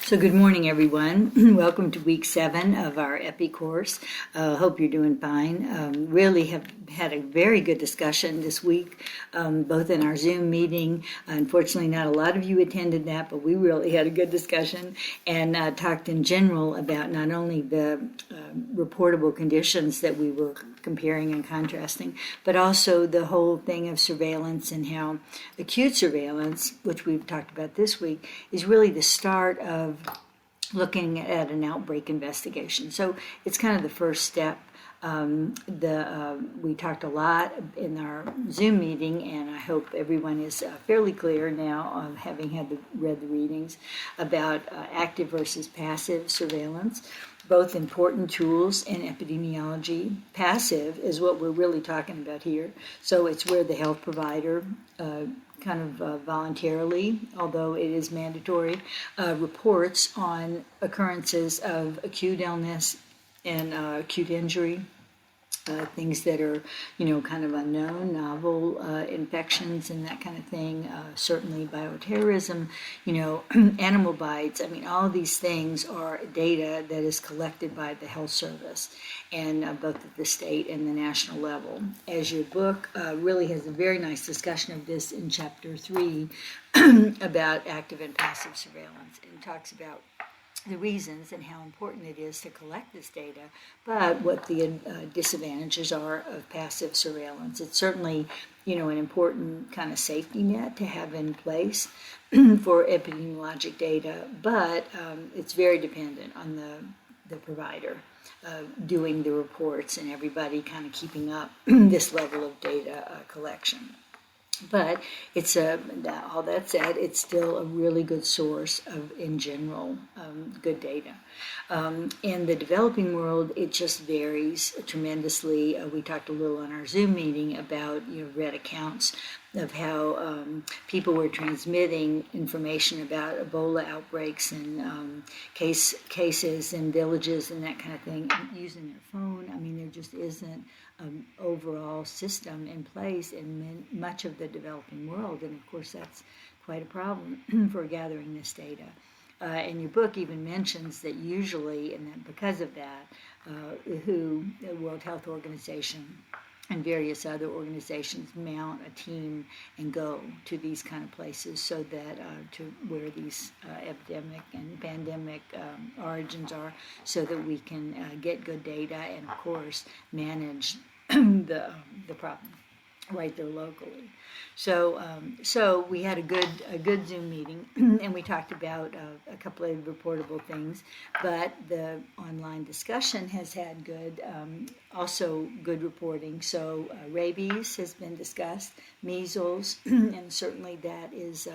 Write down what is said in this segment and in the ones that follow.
So good morning, everyone. Welcome to week 7 of our EPI course. Hope you're doing fine. Really have had a very good discussion this week, both in our Zoom meeting. Unfortunately, not a lot of you attended that, but we really had a good discussion and talked in general about not only the reportable conditions that we were comparing and contrasting, but also the whole thing of surveillance and how acute surveillance, which we've talked about this week, is really the start of looking at an outbreak investigation. So it's kind of the first step. We talked a lot in our Zoom meeting, and I hope everyone is fairly clear now, having read the readings, about active versus passive surveillance, both important tools in epidemiology. Passive is what we're really talking about here. So it's where the health provider voluntarily, although it is mandatory, reports on occurrences of acute illness and acute injury, things that are, kind of unknown, novel infections and that kind of thing, certainly bioterrorism, animal bites. I mean, all these things are data that is collected by the health service, and both at the state and the national level. As your book really has a very nice discussion of this in chapter 3 about active and passive surveillance, and talks about the reasons and how important it is to collect this data, but what the disadvantages are of passive surveillance. It's certainly, an important kind of safety net to have in place for epidemiologic data, but it's very dependent on the provider doing the reports and everybody kind of keeping up this level of data collection. But it's all that said, it's still a really good source of, in general, good data. In the developing world, it just varies tremendously. We talked a little on our Zoom meeting about, read accounts of how people were transmitting information about Ebola outbreaks and cases in villages and that kind of thing using their phone. I mean, there just isn't an overall system in place in much of the developing world, and of course that's quite a problem for gathering this data. And your book even mentions that usually, and that because of that, WHO, the World Health Organization, and various other organizations mount a team and go to these kind of places so that to where these epidemic and pandemic origins are, so that we can get good data and, of course, manage the problem right there locally. So we had a good Zoom meeting, and we talked about a couple of reportable things, but the online discussion has had also good reporting. So rabies has been discussed, measles, and certainly that is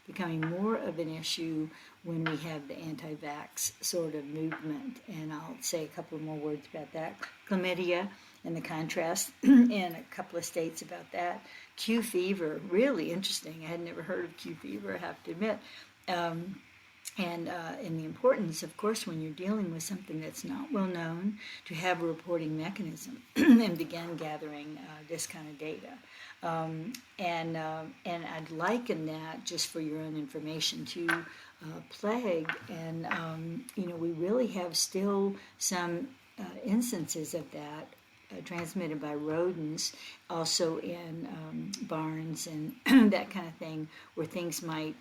becoming more of an issue when we have the anti-vax sort of movement, and I'll say a couple more words about that. Chlamydia and the contrast in a couple of states about that. Q fever, really interesting. I had never heard of Q fever, I have to admit. And the importance, of course, when you're dealing with something that's not well known, to have a reporting mechanism and begin gathering this kind of data. And I'd liken that, just for your own information, to plague. And, we really have still some instances of that transmitted by rodents, also in barns and that kind of thing, where things might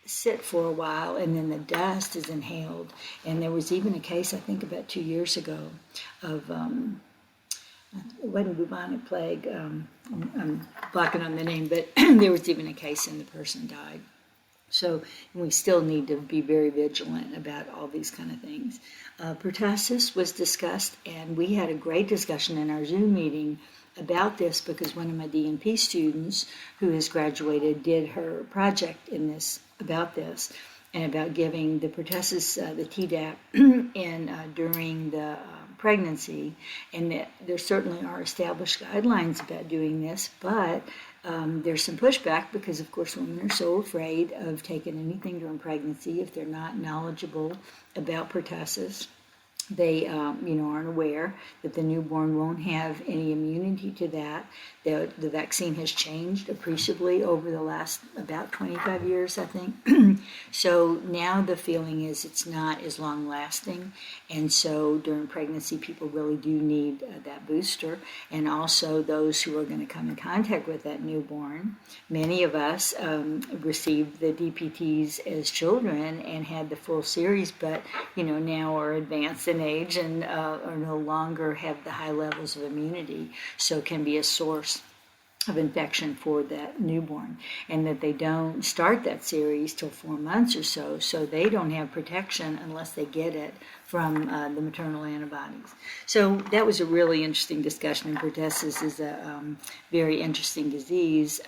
sit for a while and then the dust is inhaled. And there was even a case, I think about 2 years ago, of it wasn't bubonic plague, I'm blocking on the name, but there was even a case and the person died. So we still need to be very vigilant about all these kind of things. Pertussis was discussed, and we had a great discussion in our Zoom meeting about this, because one of my DNP students who has graduated did her project about this, and about giving the pertussis, the Tdap, during the pregnancy. And there certainly are established guidelines about doing this, but there's some pushback because, of course, women are so afraid of taking anything during pregnancy if they're not knowledgeable about pertussis. they aren't aware that the newborn won't have any immunity to that. The vaccine has changed appreciably over the last about 25 years, I think. So now the feeling is it's not as long lasting, and so during pregnancy people really do need that booster. And also those who are going to come in contact with that newborn, many of us received the DPTs as children and had the full series, but now are advanced in age and are no longer have the high levels of immunity, so can be a source of infection for that newborn, and that they don't start that series till 4 months or so, so they don't have protection unless they get it from the maternal antibodies. So that was a really interesting discussion, and pertussis is a very interesting disease,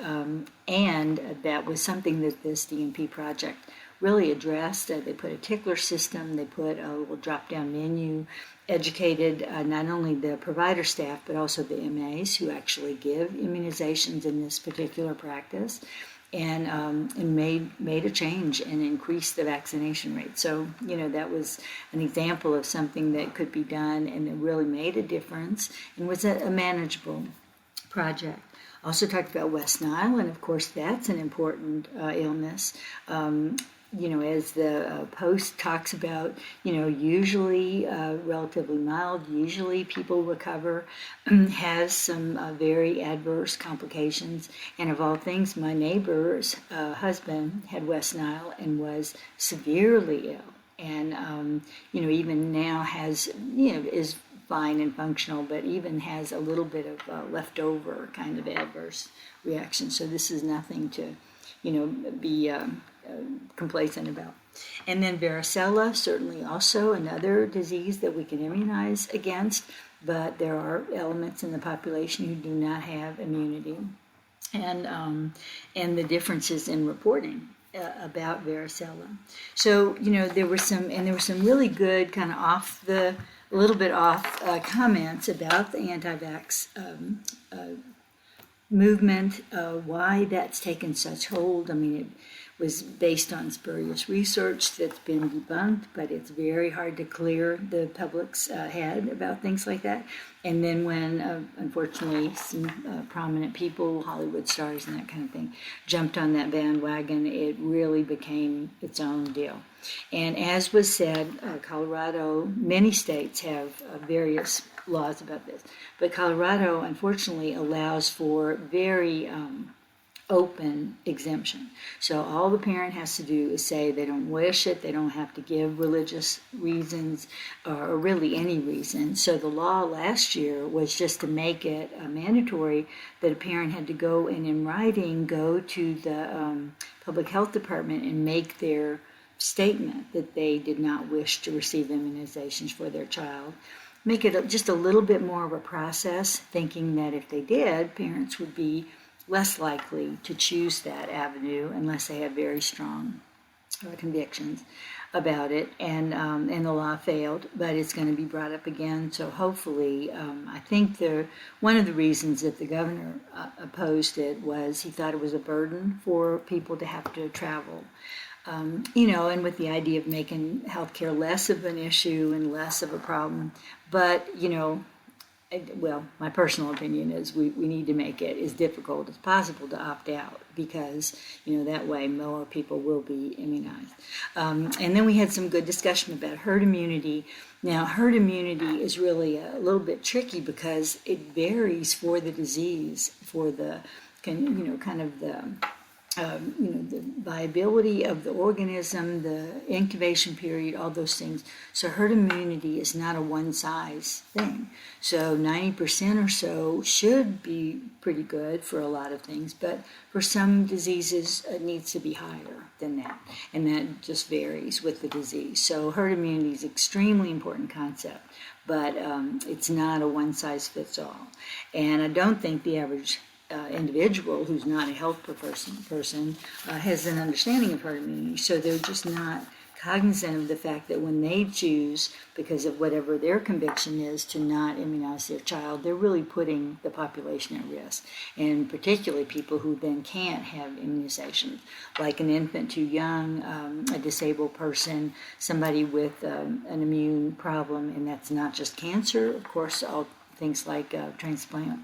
and that was something that this DNP project really addressed. They put a tickler system, they put a little drop-down menu, educated not only the provider staff but also the MAs who actually give immunizations in this particular practice, and made a change and increased the vaccination rate. So that was an example of something that could be done, and it really made a difference and was a manageable project. Also talked about West Nile, and of course that's an important illness. As the post talks about, usually relatively mild, usually people recover, has some very adverse complications. And of all things, my neighbor's husband had West Nile and was severely ill. And, even now has, is fine and functional, but even has a little bit of leftover kind of adverse reaction. So this is nothing to, be complacent about. And then varicella, certainly also another disease that we can immunize against, but there are elements in the population who do not have immunity, and the differences in reporting about varicella. So there were some really good kind of a little bit off comments about the anti-vax movement, why that's taken such hold. I mean, it was based on spurious research that's been debunked, but it's very hard to clear the public's head about things like that. And then when, unfortunately, some prominent people, Hollywood stars and that kind of thing, jumped on that bandwagon, it really became its own deal. And as was said, Colorado, many states have various laws about this, but Colorado, unfortunately, allows for very open exemption. So all the parent has to do is say they don't wish it, they don't have to give religious reasons or really any reason. So the law last year was just to make it mandatory that a parent had to go and in writing go to the public health department and make their statement that they did not wish to receive immunizations for their child. Make it just a little bit more of a process, thinking that if they did, parents would be less likely to choose that avenue unless they have very strong convictions about it. And the law failed, but it's going to be brought up again. So hopefully, I think one of the reasons that the governor opposed it was he thought it was a burden for people to have to travel. And with the idea of making healthcare less of an issue and less of a problem. But, my personal opinion is we need to make it as difficult as possible to opt out because, that way more people will be immunized. And then we had some good discussion about herd immunity. Now, herd immunity is really a little bit tricky because it varies for the disease, for the, the viability of the organism, the incubation period, all those things. So herd immunity is not a one-size thing. So 90% or so should be pretty good for a lot of things, but for some diseases it needs to be higher than that, and that just varies with the disease. So herd immunity is an extremely important concept, but it's not a one-size-fits-all. And I don't think the average individual who's not a health person has an understanding of herd immunity, so they're just not cognizant of the fact that when they choose, because of whatever their conviction is, to not immunize their child, they're really putting the population at risk, and particularly people who then can't have immunization, like an infant too young, a disabled person, somebody with an immune problem, and that's not just cancer, of course, all things like transplant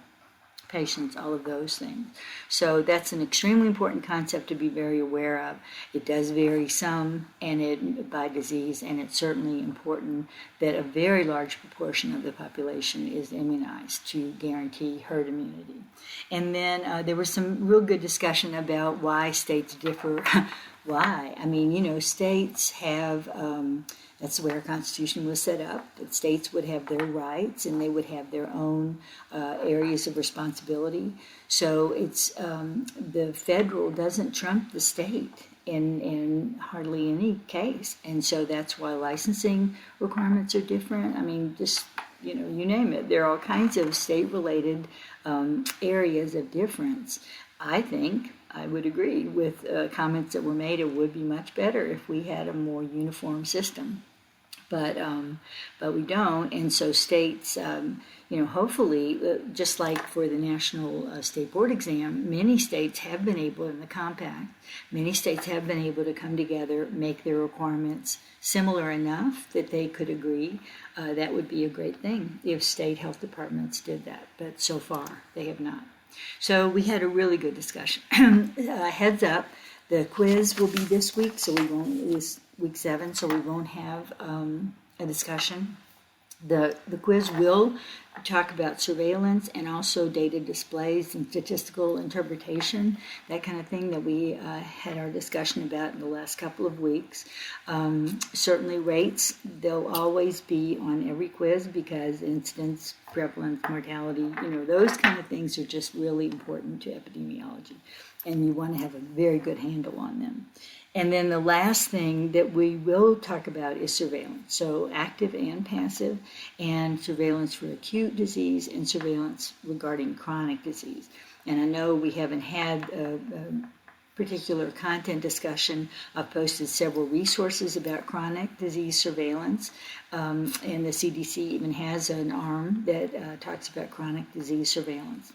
patients, all of those things. So that's an extremely important concept to be very aware of. It does vary some and it by disease, and it's certainly important that a very large proportion of the population is immunized to guarantee herd immunity. And then there was some real good discussion about why states differ. Why? I mean, states have that's the way our Constitution was set up. That states would have their rights and they would have their own areas of responsibility. So it's the federal doesn't trump the state in hardly any case. And so that's why licensing requirements are different. I mean, just, you name it. There are all kinds of state-related areas of difference. I would agree with comments that were made. It would be much better if we had a more uniform system. But we don't, and so states, hopefully, just like for the National State Board exam, many states have been able, in the compact, many states have been able to come together, make their requirements similar enough that they could agree. That would be a great thing if state health departments did that, but so far they have not. So we had a really good discussion. Heads up, the quiz will be this week, so we won't, it is week 7, so we won't have a discussion. The quiz will talk about surveillance and also data displays and statistical interpretation, that kind of thing that we had our discussion about in the last couple of weeks. Certainly rates, they'll always be on every quiz because incidence, prevalence, mortality, those kind of things are just really important to epidemiology. And you want to have a very good handle on them. And then the last thing that we will talk about is surveillance. So active and passive, and surveillance for acute disease and surveillance regarding chronic disease. And I know we haven't had a particular content discussion. I've posted several resources about chronic disease surveillance, and the CDC even has an arm that talks about chronic disease surveillance.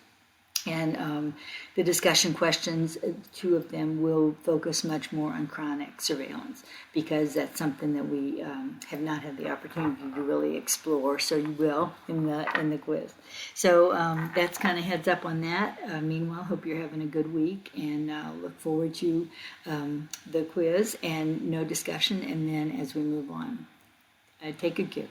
And the discussion questions, 2 of them will focus much more on chronic surveillance because that's something that we have not had the opportunity to really explore. So you will in the quiz. So that's kind of heads up on that. Meanwhile, hope you're having a good week, and look forward to the quiz and no discussion. And then as we move on, take good care.